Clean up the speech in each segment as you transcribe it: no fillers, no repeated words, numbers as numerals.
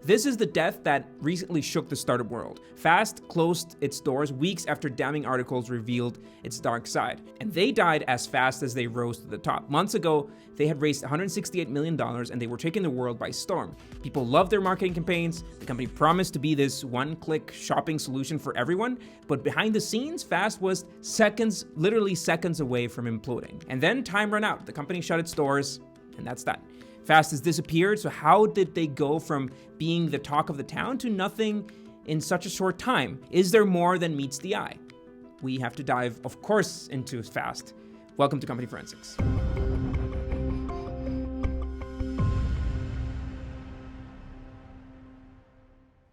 This is the death that recently shook the startup world. Fast closed its doors weeks after damning articles revealed its dark side. And they died as fast as they rose to the top. Months ago, they had raised $168 million and they were taking the world by storm. People loved their marketing campaigns. The company promised to be this one-click shopping solution for everyone. But behind the scenes, Fast was literally seconds away from imploding. And then time ran out. The company shut its doors, and that's that. Fast has disappeared, so how did they go from being the talk of the town to nothing in such a short time? Is there more than meets the eye? We have to dive, of course, into Fast. Welcome to Company Forensics.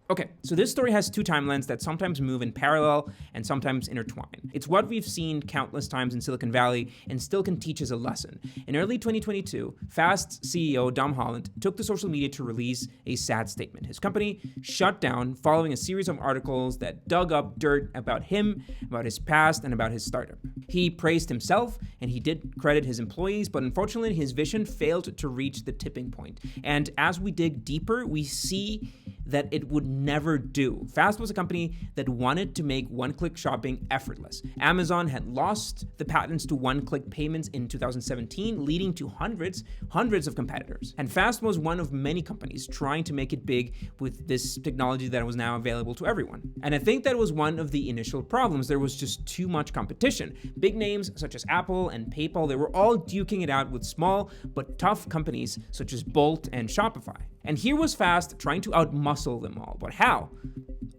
Okay, so this story has two timelines that sometimes move in parallel and sometimes intertwine. It's what we've seen countless times in Silicon Valley and still can teach us a lesson. In early 2022, Fast's CEO, Dom Holland, took to social media to release a sad statement. His company shut down following a series of articles that dug up dirt about him, about his past, and about his startup. He praised himself, and he did credit his employees, but unfortunately, his vision failed to reach the tipping point. And as we dig deeper, we see that it would never do. Fast was a company that wanted to make one-click shopping effortless. Amazon had lost the patents to one-click payments in 2017, leading to hundreds of competitors. And Fast was one of many companies trying to make it big with this technology that was now available to everyone. And I think that was one of the initial problems. There was just too much competition. Big names such as Apple and PayPal, they were all duking it out with small but tough companies such as Bolt and Shopify. And here was Fast trying to outmuscle them all. But how?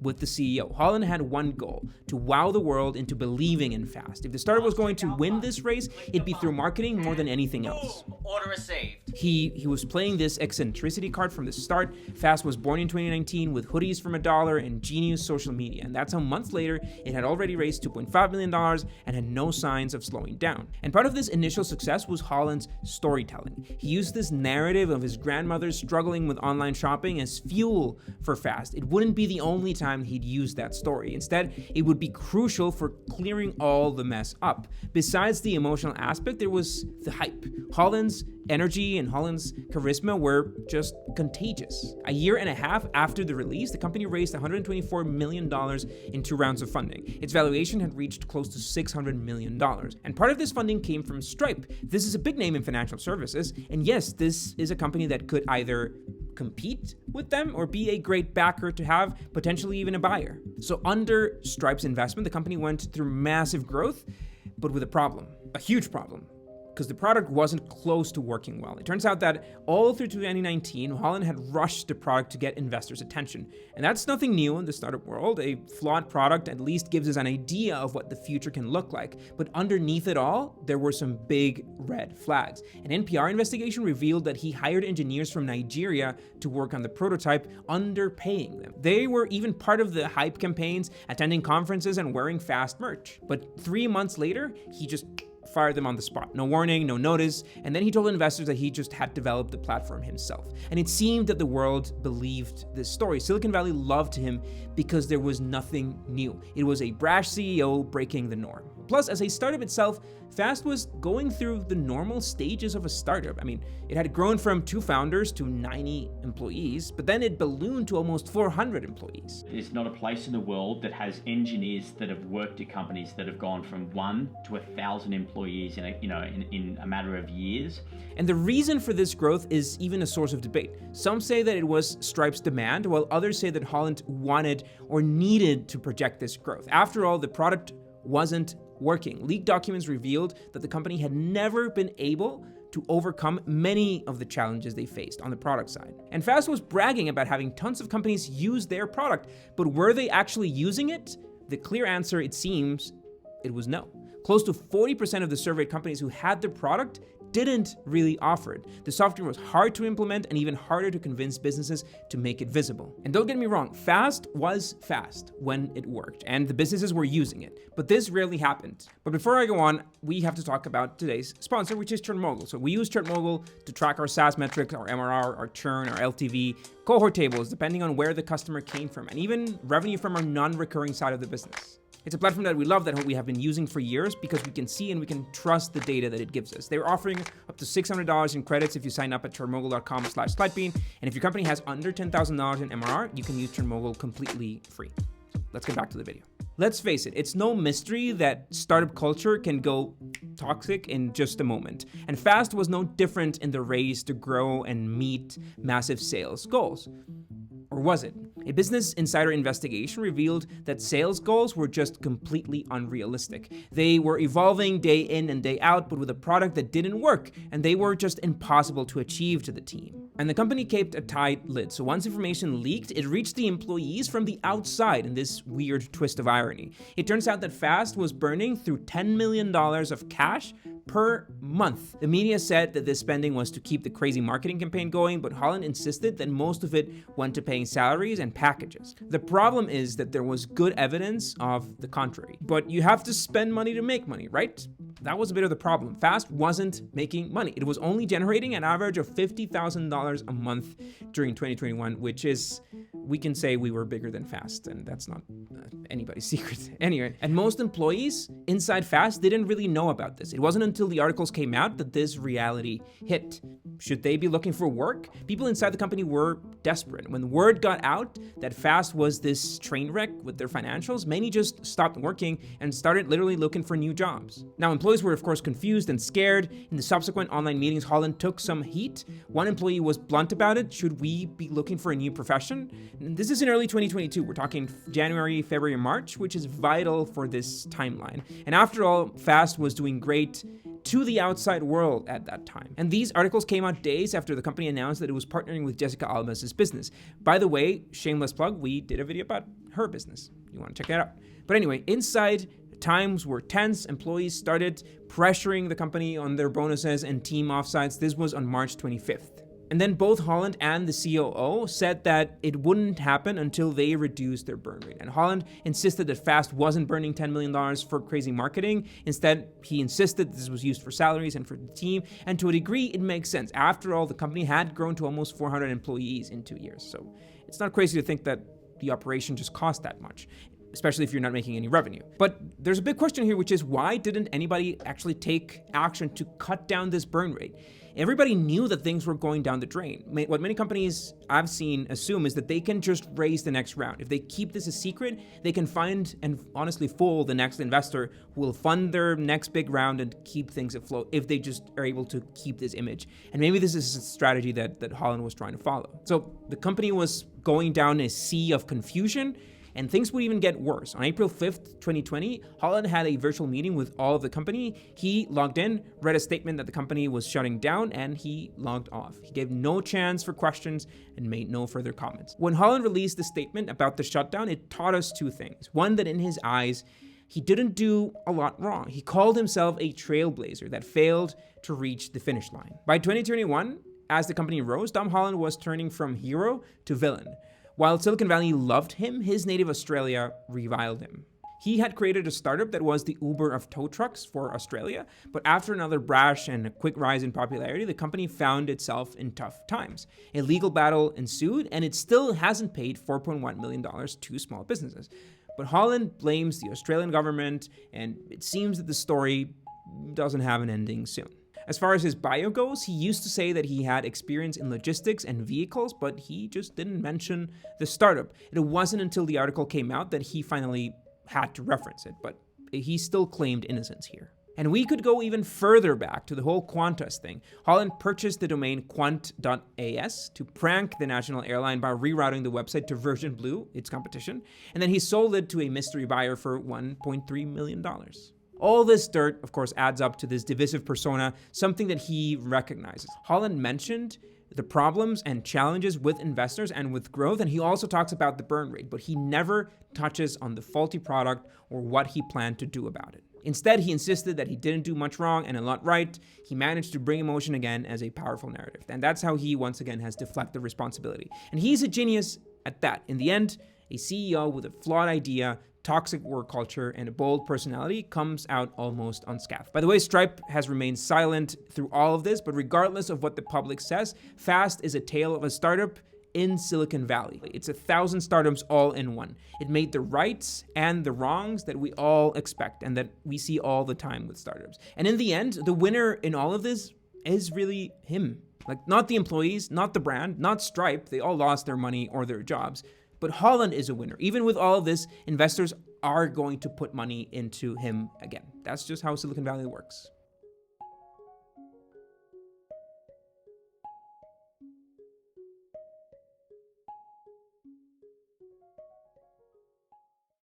With the CEO. Holland had one goal: to wow the world into believing in Fast. If the startup was going to win this race, it'd be through marketing more than anything else. Order received. He was playing this eccentricity card from the start. Fast was born in 2019 with hoodies from $1 and genius social media. And that's how months later, it had already raised $2.5 million and had no signs of slowing down. And part of this initial success was Holland's storytelling. He used this narrative of his grandmother struggling with online shopping as fuel for Fast. It wouldn't be the only time he'd use that story. Instead, it would be crucial for clearing all the mess up. Besides the emotional aspect, there was the hype. Holland's energy and Holland's charisma were just contagious. A year and a half after the release, the company raised $124 million in 2 rounds of funding. Its valuation had reached close to $600 million. And part of this funding came from Stripe. This is a big name in financial services. And yes, this is a company that could either compete with them or be a great backer to have, potentially even a buyer. So under Stripe's investment, the company went through massive growth, but with a huge problem. Because the product wasn't close to working well. It turns out that all through 2019, Holland had rushed the product to get investors' attention. And that's nothing new in the startup world. A flawed product at least gives us an idea of what the future can look like. But underneath it all, there were some big red flags. An NPR investigation revealed that he hired engineers from Nigeria to work on the prototype, underpaying them. They were even part of the hype campaigns, attending conferences and wearing Fast merch. But 3 months later, he just fired them on the spot. No warning, no notice. And then he told investors that he just had developed the platform himself. And it seemed that the world believed this story. Silicon Valley loved him because there was nothing new. It was a brash CEO breaking the norm. Plus, as a startup itself, Fast was going through the normal stages of a startup. I mean, it had grown from 2 founders to 90 employees, but then it ballooned to almost 400 employees. There's not a place in the world that has engineers that have worked at companies that have gone from 1 to 1,000 employees in a matter of years. And the reason for this growth is even a source of debate. Some say that it was Stripe's demand, while others say that Holland wanted or needed to project this growth. After all, the product wasn't working. Leaked documents revealed that the company had never been able to overcome many of the challenges they faced on the product side. And Fast was bragging about having tons of companies use their product, but were they actually using it? The clear answer, it seems, it was no. Close to 40% of the surveyed companies who had the product didn't really offer it. The software was hard to implement and even harder to convince businesses to make it visible. And don't get me wrong, Fast was fast when it worked, and the businesses were using it. But this rarely happened. But before I go on, we have to talk about today's sponsor, which is ChurnMogul. So we use ChurnMogul to track our SaaS metrics, our MRR, our churn, our LTV, cohort tables, depending on where the customer came from, and even revenue from our non-recurring side of the business. It's a platform that we love, that we have been using for years because we can see and we can trust the data that it gives us. They're offering up to $600 in credits if you sign up at chartmogul.com/Slidebean. And if your company has under $10,000 in MRR, you can use Chartmogul completely free. So let's get back to the video. Let's face it, it's no mystery that startup culture can go toxic in just a moment. And Fast was no different in the race to grow and meet massive sales goals. Or was it? A Business Insider investigation revealed that sales goals were just completely unrealistic. They were evolving day in and day out, but with a product that didn't work, and they were just impossible to achieve to the team. And the company kept a tight lid, so once information leaked, it reached the employees from the outside in this weird twist of irony. It turns out that Fast was burning through $10 million of cash per month. The media said that this spending was to keep the crazy marketing campaign going, but Holland insisted that most of it went to paying salaries and packages. The problem is that there was good evidence of the contrary. But you have to spend money to make money, right? That was a bit of the problem. Fast wasn't making money. It was only generating an average of $50,000 a month during 2021, which is, we can say we were bigger than Fast, and that's not anybody's secret. Anyway, and most employees inside Fast didn't really know about this. It wasn't until the articles came out that this reality hit. Should they be looking for work? People inside the company were desperate. When word got out that Fast was this train wreck with their financials, many just stopped working and started literally looking for new jobs. Now, employees were of course confused and scared. In the subsequent online meetings, Holland took some heat. One employee was blunt about it. Should we be looking for a new profession? And this is in early 2022. We're talking January, February, March, which is vital for this timeline. And after all, Fast was doing great to the outside world at that time. And these articles came out days after the company announced that it was partnering with Jessica Alba's business. By the way, shameless plug, we did a video about her business. You want to check that out. But anyway, inside, times were tense. Employees started pressuring the company on their bonuses and team offsites. This was on March 25th. And then both Holland and the COO said that it wouldn't happen until they reduced their burn rate. And Holland insisted that Fast wasn't burning $10 million for crazy marketing. Instead, he insisted this was used for salaries and for the team. And to a degree, it makes sense. After all, the company had grown to almost 400 employees in 2 years. So it's not crazy to think that the operation just cost that much, especially if you're not making any revenue. But there's a big question here, which is why didn't anybody actually take action to cut down this burn rate? Everybody knew that things were going down the drain. What many companies I've seen assume is that they can just raise the next round. If they keep this a secret, they can find and honestly fool the next investor who will fund their next big round and keep things afloat if they just are able to keep this image. And maybe this is a strategy that Holland was trying to follow. So the company was going down a sea of confusion, and things would even get worse. On April 5th, 2020, Holland had a virtual meeting with all of the company. He logged in, read a statement that the company was shutting down, and he logged off. He gave no chance for questions and made no further comments. When Holland released the statement about the shutdown, it taught us two things. One, that in his eyes, he didn't do a lot wrong. He called himself a trailblazer that failed to reach the finish line. By 2021, as the company rose, Tom Holland was turning from hero to villain. While Silicon Valley loved him, his native Australia reviled him. He had created a startup that was the Uber of tow trucks for Australia, but after another brash and a quick rise in popularity, the company found itself in tough times. A legal battle ensued, and it still hasn't paid $4.1 million to small businesses. But Holland blames the Australian government, and it seems that the story doesn't have an ending soon. As far as his bio goes, he used to say that he had experience in logistics and vehicles, but he just didn't mention the startup. It wasn't until the article came out that he finally had to reference it, but he still claimed innocence here. And we could go even further back to the whole Qantas thing. Holland purchased the domain quant.as to prank the national airline by rerouting the website to Virgin Blue, its competition, and then he sold it to a mystery buyer for $1.3 million. All this dirt, of course, adds up to this divisive persona, something that he recognizes. Holland mentioned the problems and challenges with investors and with growth, and he also talks about the burn rate, but he never touches on the faulty product or what he planned to do about it. Instead, he insisted that he didn't do much wrong and a lot right. He managed to bring emotion again as a powerful narrative, and that's how he once again has deflected responsibility. And he's a genius at that. In the end, a CEO with a flawed idea, toxic work culture, and a bold personality comes out almost unscathed. By the way, Stripe has remained silent through all of this, but regardless of what the public says, Fast is a tale of a startup in Silicon Valley. It's 1,000 startups all in one. It made the rights and the wrongs that we all expect and that we see all the time with startups. And in the end, the winner in all of this is really him. Like, not the employees, not the brand, not Stripe. They all lost their money or their jobs. But Holland is a winner. Even with all of this, investors are going to put money into him again. That's just how Silicon Valley works.